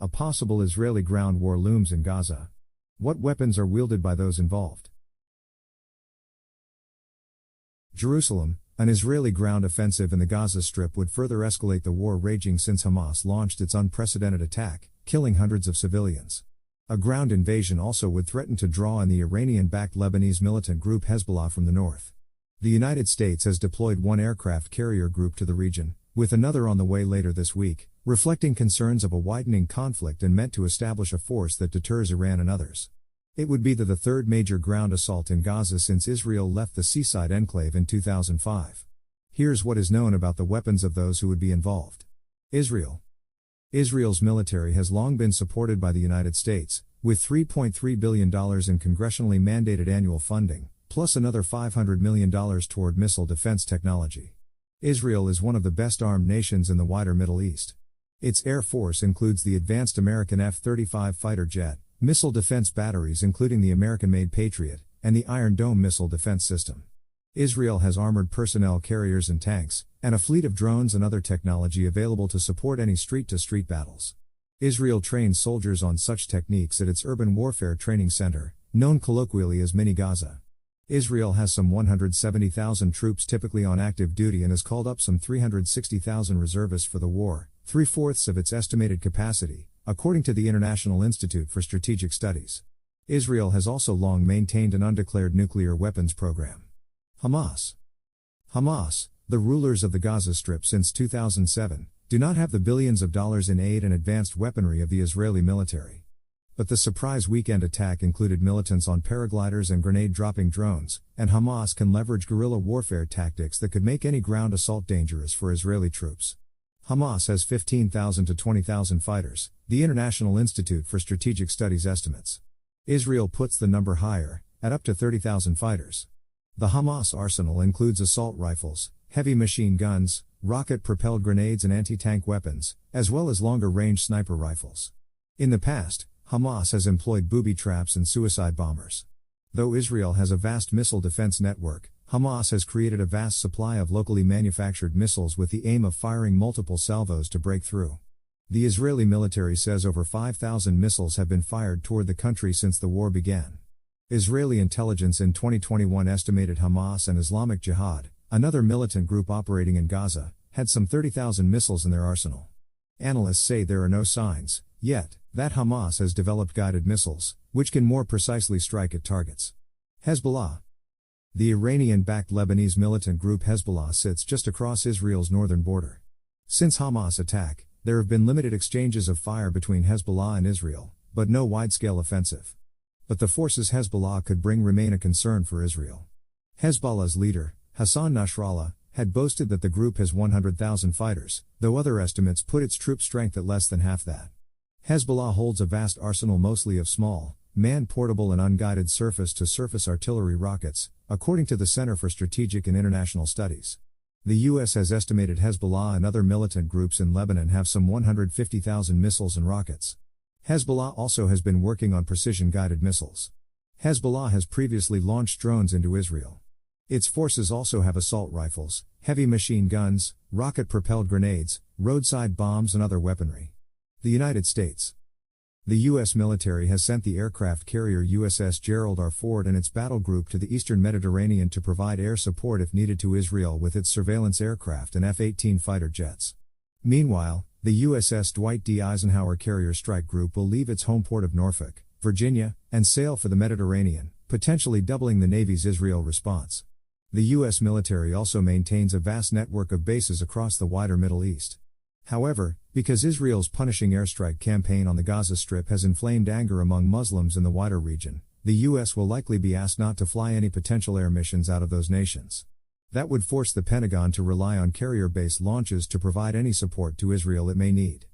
A possible Israeli ground war looms in Gaza. What weapons are wielded by those involved? Jerusalem. An Israeli ground offensive in the Gaza Strip would further escalate the war raging since Hamas launched its unprecedented attack, killing hundreds of civilians. A ground invasion also would threaten to draw in the Iranian-backed Lebanese militant group Hezbollah from the north. The United States has deployed one aircraft carrier group to the region, with another on the way later this week, reflecting concerns of a widening conflict and meant to establish a force that deters Iran and others. It would be the third major ground assault in Gaza since Israel left the seaside enclave in 2005. Here's what is known about the weapons of those who would be involved. Israel's military has long been supported by the United States, with $3.3 billion in congressionally mandated annual funding, plus another $500 million toward missile defense technology. Israel is one of the best armed nations in the wider Middle East. Its air force includes the advanced American F-35 fighter jet, missile defense batteries including the American-made Patriot, and the Iron Dome missile defense system. Israel has armored personnel carriers and tanks, and a fleet of drones and other technology available to support any street-to-street battles. Israel trains soldiers on such techniques at its Urban Warfare Training Center, known colloquially as Mini Gaza. Israel has some 170,000 troops typically on active duty and has called up some 360,000 reservists for the war, 3/4 of its estimated capacity, according to the International Institute for Strategic Studies. Israel has also long maintained an undeclared nuclear weapons program. Hamas, the rulers of the Gaza Strip since 2007, do not have the billions of dollars in aid and advanced weaponry of the Israeli military. But the surprise weekend attack included militants on paragliders and grenade-dropping drones, and Hamas can leverage guerrilla warfare tactics that could make any ground assault dangerous for Israeli troops. Hamas has 15,000 to 20,000 fighters, the International Institute for Strategic Studies estimates. Israel puts the number higher, at up to 30,000 fighters. The Hamas arsenal includes assault rifles, heavy machine guns, rocket-propelled grenades and anti-tank weapons, as well as longer-range sniper rifles. In the past, Hamas has employed booby traps and suicide bombers. Though Israel has a vast missile defense network, Hamas has created a vast supply of locally manufactured missiles with the aim of firing multiple salvos to break through. The Israeli military says over 5,000 missiles have been fired toward the country since the war began. Israeli intelligence in 2021 estimated Hamas and Islamic Jihad, another militant group operating in Gaza, had some 30,000 missiles in their arsenal. Analysts say there are no signs, yet, that Hamas has developed guided missiles, which can more precisely strike at targets. Hezbollah. The Iranian-backed Lebanese militant group Hezbollah sits just across Israel's northern border. Since Hamas' attack, there have been limited exchanges of fire between Hezbollah and Israel, but no wide-scale offensive. But the forces Hezbollah could bring remain a concern for Israel. Hezbollah's leader, Hassan Nasrallah, had boasted that the group has 100,000 fighters, though other estimates put its troop strength at less than half that. Hezbollah holds a vast arsenal mostly of small, man-portable and unguided surface-to-surface artillery rockets, according to the Center for Strategic and International Studies. The U.S. has estimated Hezbollah and other militant groups in Lebanon have some 150,000 missiles and rockets. Hezbollah also has been working on precision-guided missiles. Hezbollah has previously launched drones into Israel. Its forces also have assault rifles, heavy machine guns, rocket-propelled grenades, roadside bombs and other weaponry. The United States. The U.S. military has sent the aircraft carrier USS Gerald R. Ford and its battle group to the eastern Mediterranean to provide air support if needed to Israel with its surveillance aircraft and F-18 fighter jets. Meanwhile, the USS Dwight D. Eisenhower Carrier Strike Group will leave its home port of Norfolk, Virginia, and sail for the Mediterranean, potentially doubling the Navy's Israel response. The U.S. military also maintains a vast network of bases across the wider Middle East. However, because Israel's punishing airstrike campaign on the Gaza Strip has inflamed anger among Muslims in the wider region, the U.S. will likely be asked not to fly any potential air missions out of those nations. That would force the Pentagon to rely on carrier-based launches to provide any support to Israel it may need.